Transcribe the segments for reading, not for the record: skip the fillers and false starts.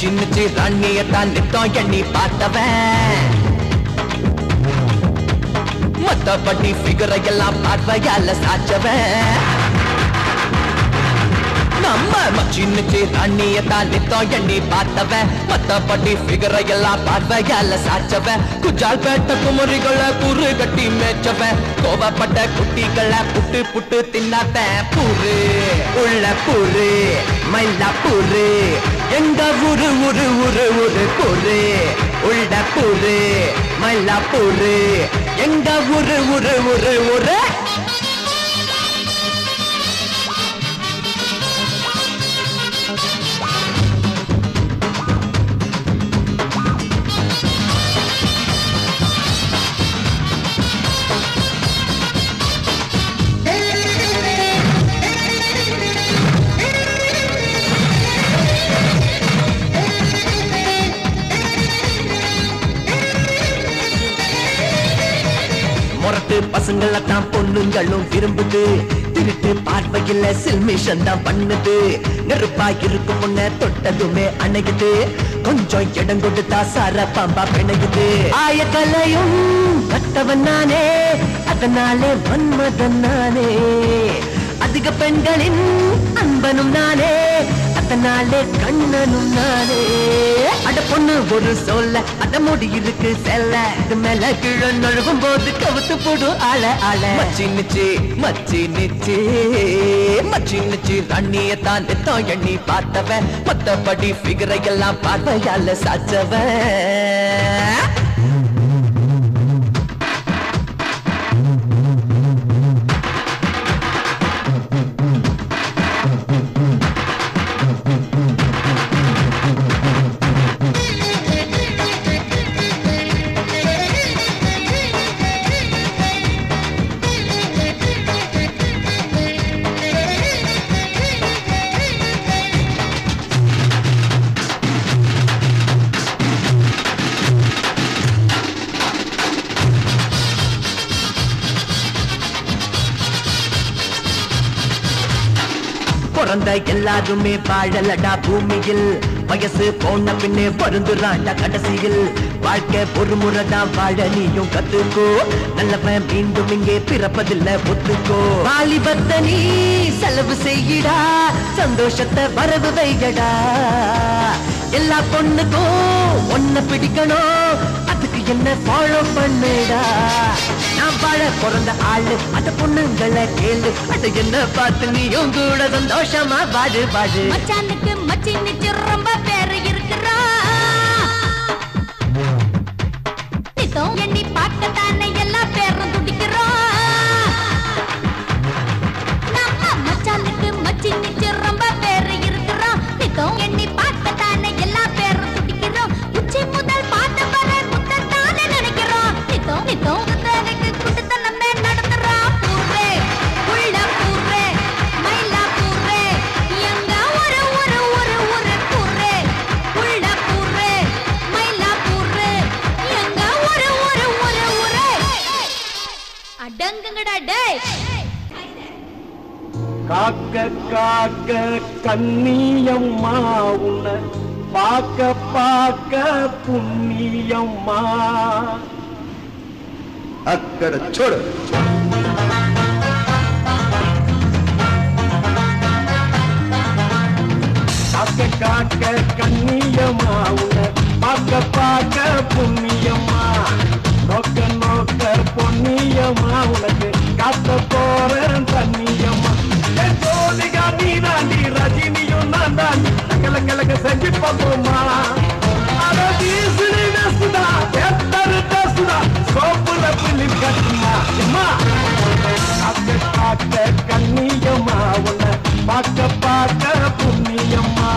மச்சின்னுச்சு ராணியத்தான் நித்தம் எண்ணி பார்த்தவன் மத்தபடி ஃபிகரை எல்லாம் பார்வையால சாச்சவன் நம்ம மச்சின்னுச்சு ராணியத்தான் நித்தம் எண்ணி பார்த்தவன் மத்தபடி ஃபிகரை எல்லாம் பார்வையால சாச்சவன் குஜால் பேட்ட குமரிகளை குறு கட்டி மேய்ச்சவன் கோவப்பட்ட குட்டிகளை புட்டு புட்டு தின்னாத்தன் பூரு உள்ள பூரு மயிலா பூரு எங்க ஊரு ஊரு ஊரு ஊரு பூரு உள்ள பூரு மயிலா பூரு எங்க ஊரு ஊரு ஊரு ஊரு முரட்டு பசங்கள தான் பொண்ணுங்களும் விரும்புது திருட்டு பார்வையில சில்மிஷன் தான் பண்ணுது நெருப்பா இருக்கும் முன்ன தொட்டதுமே அணையுது கொஞ்சம் இடம் கொடுத்தா சார பாம்பா பிணையுது ஆயக்கலையும் கட்டவன் நானே அதனாலே மன்மதன் நானே அதிக பெண்களின் அன்பனும் நானே அதனாலே கண்ணனும் நானே அட பொண்ணு ஒரு சொல்ல அட முடி இருக்கு செல்ல இது மேல கீழே நழுவும் போது கவுத்து போடும் ஆள ஆள மச்சின்னுச்சு மச்சின்னுச்சு மச்சின்னுச்சு ராணியத்தான் நித்தம் எண்ணி பார்த்தவன் மத்தபடி ஃபிகரை எல்லாம் பார்வையால சாச்சவன் பிறந்த எல்லாருமே வாழலடா பூமியில் வயசு போன பின்னே பருந்துராண்டா கடைசியில் வாழ்க்கை ஒரு முறைதான் வாழ நீயும் கத்துக்கோ நல்லவன் மீண்டும் இங்கே பிறப்பதில்லை ஒத்துக்கோ வாலிபத்தை நீ செலவு செய்யடா சந்தோஷத்தை வரவு வைகடா எல்லா பொண்ணுக்கும் ஒன்ன பிடிக்கணும் அதுக்கு என்ன ஃபாலோ பண்ணுடா நான் வாழ பிறந்த ஆளு அந்த பொண்ணுங்களை கேளு அது என்ன பார்த்து நீயும் கூட சந்தோஷமா வாடு வாடு மச்சானுக்கு மச்சின்னுச்சு ரொம்ப பேரு இருக்கிறா நித்தம் எண்ணி பார்க்கத்தானே எல்லா பேரும் துடிக்கிறோம் நம்ம மச்சானுக்கு மச்சின்னுச்சு ரொம்ப பேரு இருக்கிறோம் நித்தம் எண்ணி பார்க்கத்தானே எல்லா பேரும் துடிக்கிறோம் உச்சி முதல் பார்த்த வரை குத்தத்தானே நினைக்கிறோம் நித்தம் நித்தம் குட்டத்தனமே நடத்துறோம் பூரே உள்ள பூரே மயிலா பூரே எங்க ஒரு ஒரு ஒரு ஒரு பூரே உள்ள பூரே மயிலா பூரே எங்க ஒரு ஒரு ஒரு ஒரு அடங்குங்கடா டேய் காக்க காக்க கண்ணியம்மா உன்னை பார்க்க பார்க்க புண்ணியம்மா అక్కడ చూడు காக்க காக்க கண்ணியம்மா உன்னை பார்க்க பார்க்க புண்ணியம்மா நோக்க நோக்க பொன்னியம்மா உனக்கு காத்த போறேன் தண்ணியம்மா ஜோதிகா நீ தாண்டி ரஜினியும் நான் தாண்டி கல கலக்க செஞ்சு பார்ப்போமா அட வீசுடி வெசுடா எத்தரு டசுடா சோப்புல புள்ளி கட்டுமா அம்மா காக்க காக்க கண்ணியம்மா உன்னை பார்க்க பார்க்க புண்ணியம்மா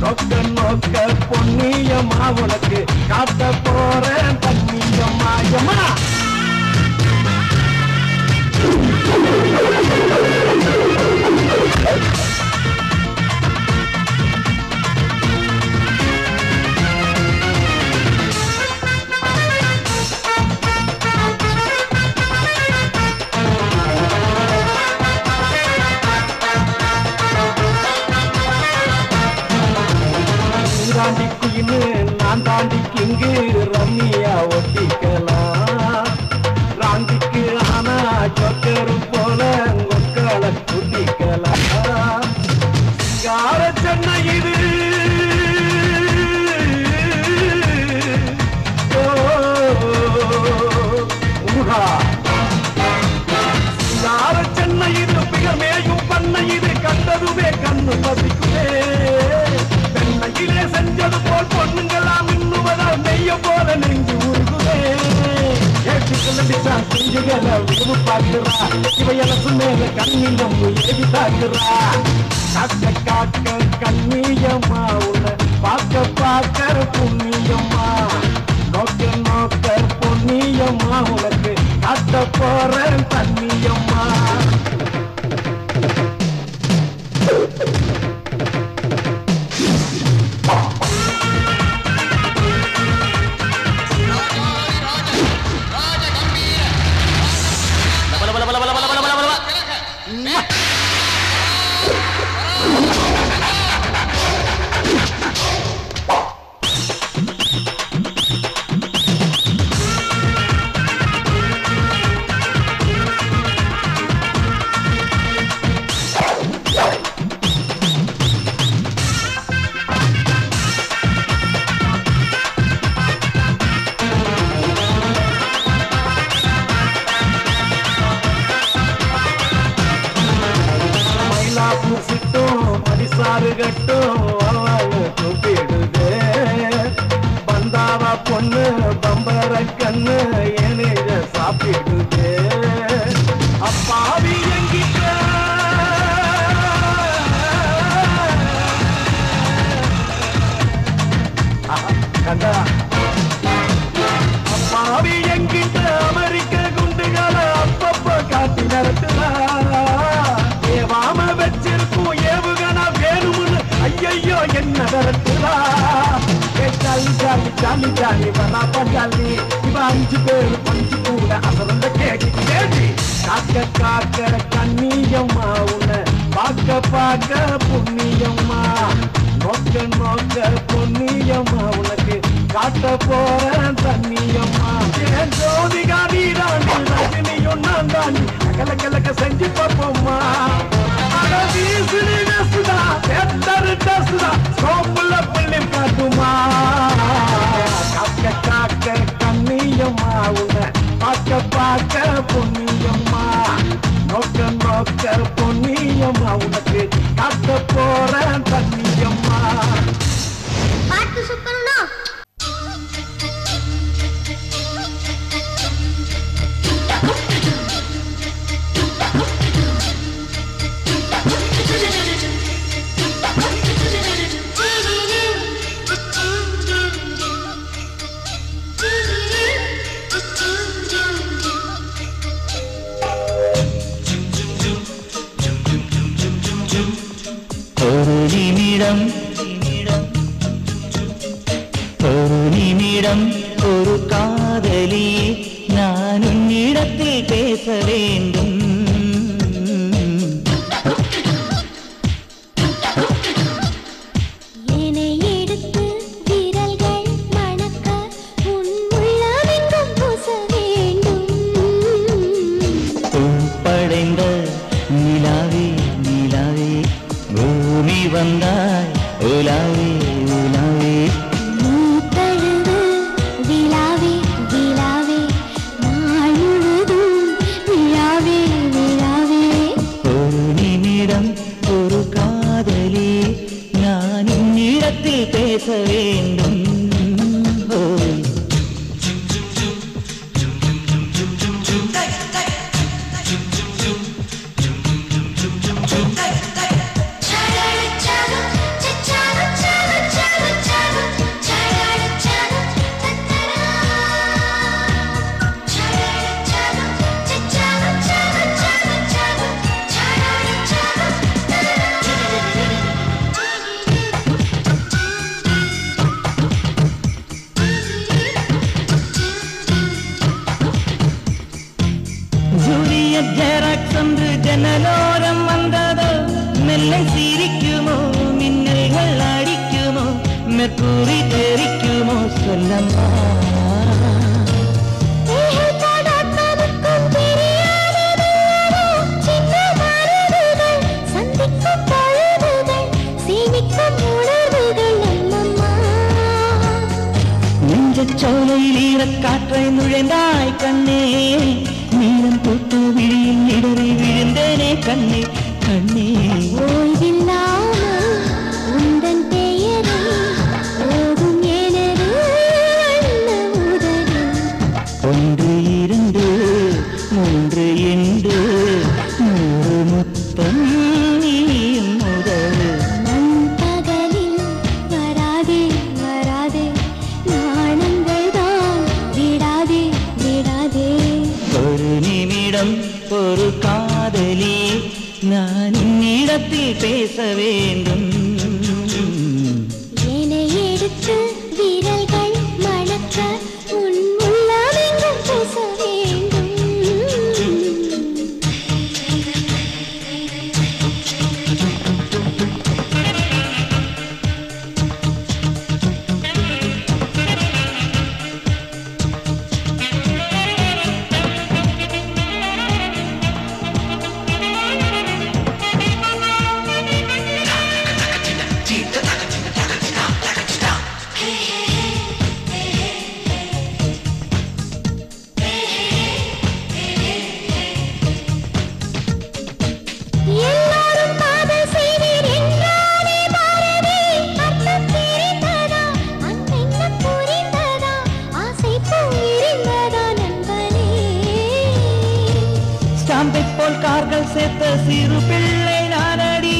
நோக்க நோக்க பொன்னியம்மா உனக்கு காத்த போறேன் தண்ணியம்மா அம்மா தாண்டி குயின்னு நான் தாண்டி கிங்கு ரம்மியா ஒட்டிக்கலாம் ராண்டிக்கு ஆனா சொக்கரு போல மக்களை குட்டிக்கலாம் சிங்கார சென்னை இது சிங்கார சென்னை இது பிகமேயும் பண்ணை இது கண்டதுமே கண்ணு பசிக்குமே பெண்ணையிலே செஞ்சது போல் பொண்ணுங்களாம் இன்னுவதால் நெய்ய போல நெஞ்சு உருகுமே ஏற்றுக்கொள்ளடிச்சான் குஞ்சுகளை விரும்பு பார்க்கிறா இவையலசு மேல கண்ணிலம் ஏவி தாக்குறா காக்க காக்க கண்ணியம்மா உன்னை பார்க்க பார்க்க புண்ணியம்மா நோக்க நோக்க பொன்னியம்மா உனக்கு காட்ட போறேன் தண்ணியம்மா கட்டும் அவளு கூப்பிடுது பந்தாவா பொண்ணு பம்பர கண்ணு ஏனேஜ சாப்பிடுது அப்பாவி எங்கிட்ட கண்டா அப்பாவி எங்கிட்ட அமெரிக்க குண்டுகளை அப்பப்ப காட்டி நடத்துறா ஏவாம வச்சிருக்கும் ஏவுகணா வேணும்னு ஐயோ என்ன நடத்துறா ஜாலி ஜாலி ஜாலி ஜாலி வரா பஞ்சாலி இவ 5 பேரு பஞ்சு கூட அசரந்த கேடி கேடி காக்க காக்க கண்ணியம்மா உன்னை பார்க்க பார்க்க புண்ணியம்மா நோக்க நோக்க பொன்னியம்மா உனக்கு காட்ட போறேன் தண்ணியம்மா ஏன் ஜோதிகா நீராண்டி ரஜினியும் நான் தாண்டி கல கலக்க செஞ்சு பார்ப்போம்மா காட்டுமா காக்க காக்க கண்ணியம்மா உன்னை பார்க்க பார்க்க பொன்னியம்மா நோக்க நோக்க பொன்னியம்மா உனக்கு காட்ட போறேன் தண்ணியம்மா பார்த்து சுத்தணும்னா ஒரு நிமிடம் ஒரு காதலியே நான் உன்னிடத்தில் பேச வேண்டும் படைந்த நிலாவே நிலாவே பூமி வந்தாய் உலாவே உலாவே விழாவே விழாவே நாள் முழுதும் விழாவே விழாவே ஒரு நிமிடம் ஒரு காதலி நான் உன்னிடத்தில் பேச வேண்டும் என்னம்மா சோலையில் ஈரக்காற்றை நுழைந்தாய் கண்ணே நீளம் தொட்டு விழியில் இடறி விழுந்தேனே கண்ணே கண்ணே ஓய்வில்லாமல் உந்தன் பெயரை ஓடும் எனது உதடு ஒன்று இரண்டு மூன்று என்று 100 முத்தம் நீயும் முதல் பகலில் வராதே வராதே நாணங்கள் தான் விடாதே விடாதே ஒரு நிமிடம் ஒரு காதலி நான் உன்னிடத்தில் பேச வேண்டும் என்னை எடுத்து விரல்கள் மணக்க உன் உள்ளமெங்கும் பேச வேண்டும் எல்லாரும் காதல் செய்வீர் என்றாலே பாரதி அர்த்தம் தெரிந்ததா அன்பென்ன புரிந்ததா ஆசை பூவிரிந்ததா நண்பனே ஸ்டாம்பை போல் கார்கள் சேர்த்த சிறு பிள்ளை நானடி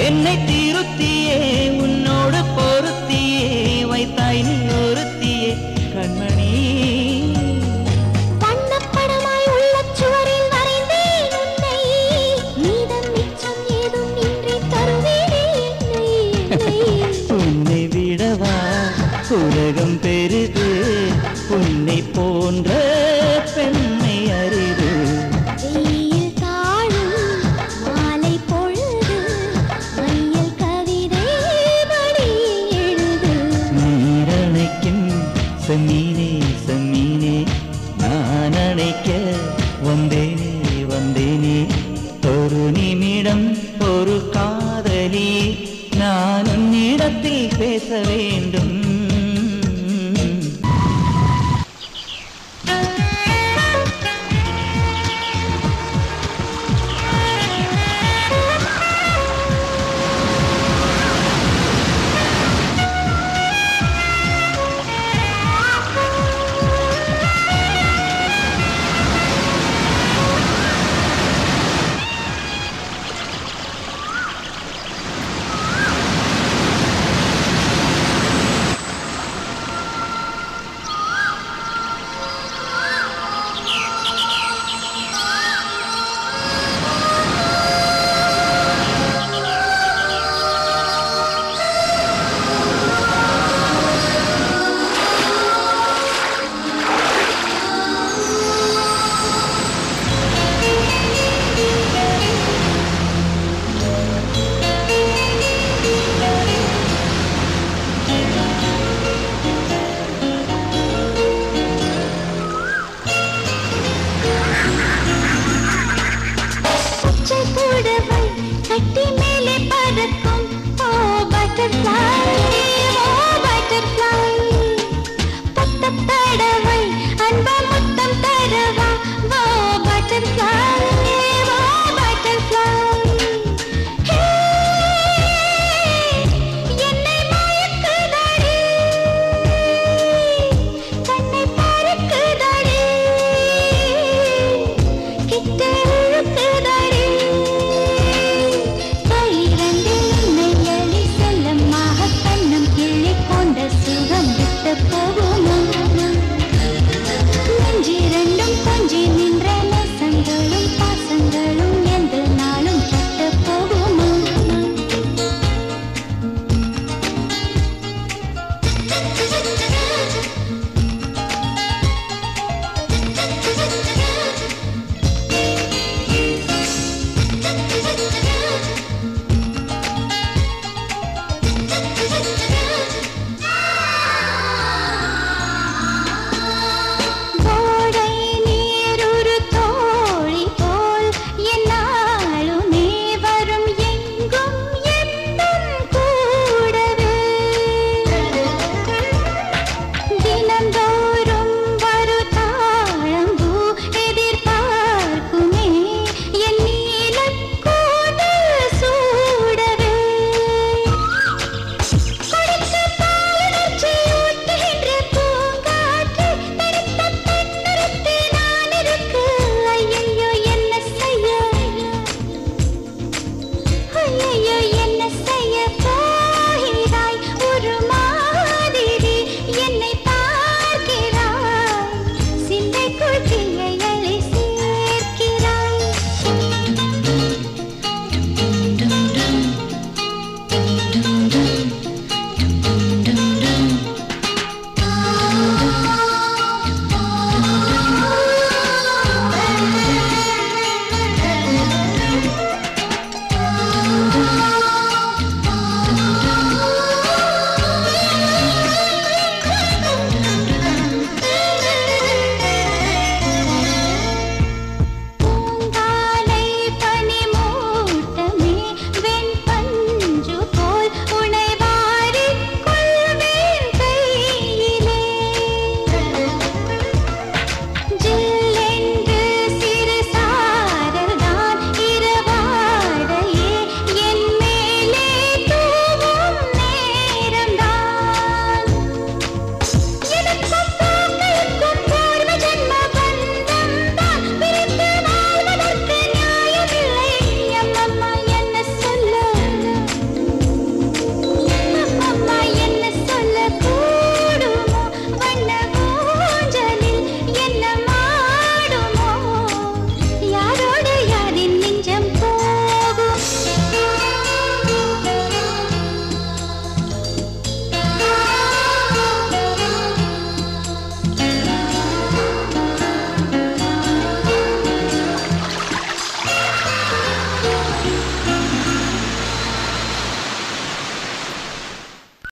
என்னை திருத்தியே உன்னோடு பொருத்தியே வைத்தாய் நீ ஒருத்தியே கண்மணி வண்ணப்படமாய் உள்ள சுவரில் வரைந்தேன் உன்னை மீதம் மிச்சம் ஏதும் இன்றி தருவேனே என்னை உன்னை விடவா உலகம் பெரிது உன்னை போன்ற பெண்ணை அரிது வெயில் தாழும் மாலை பொழுது மையல் கவிதை மடியில் எழுது நீரணைக்கும் செம்மீனே செம்மீனே நான் அணைக்க வந்தேனே வந்தேனே ஒரு நிமிடம் ஒரு காதலி நான் உன்னிடத்தில் பேச வேண்டும்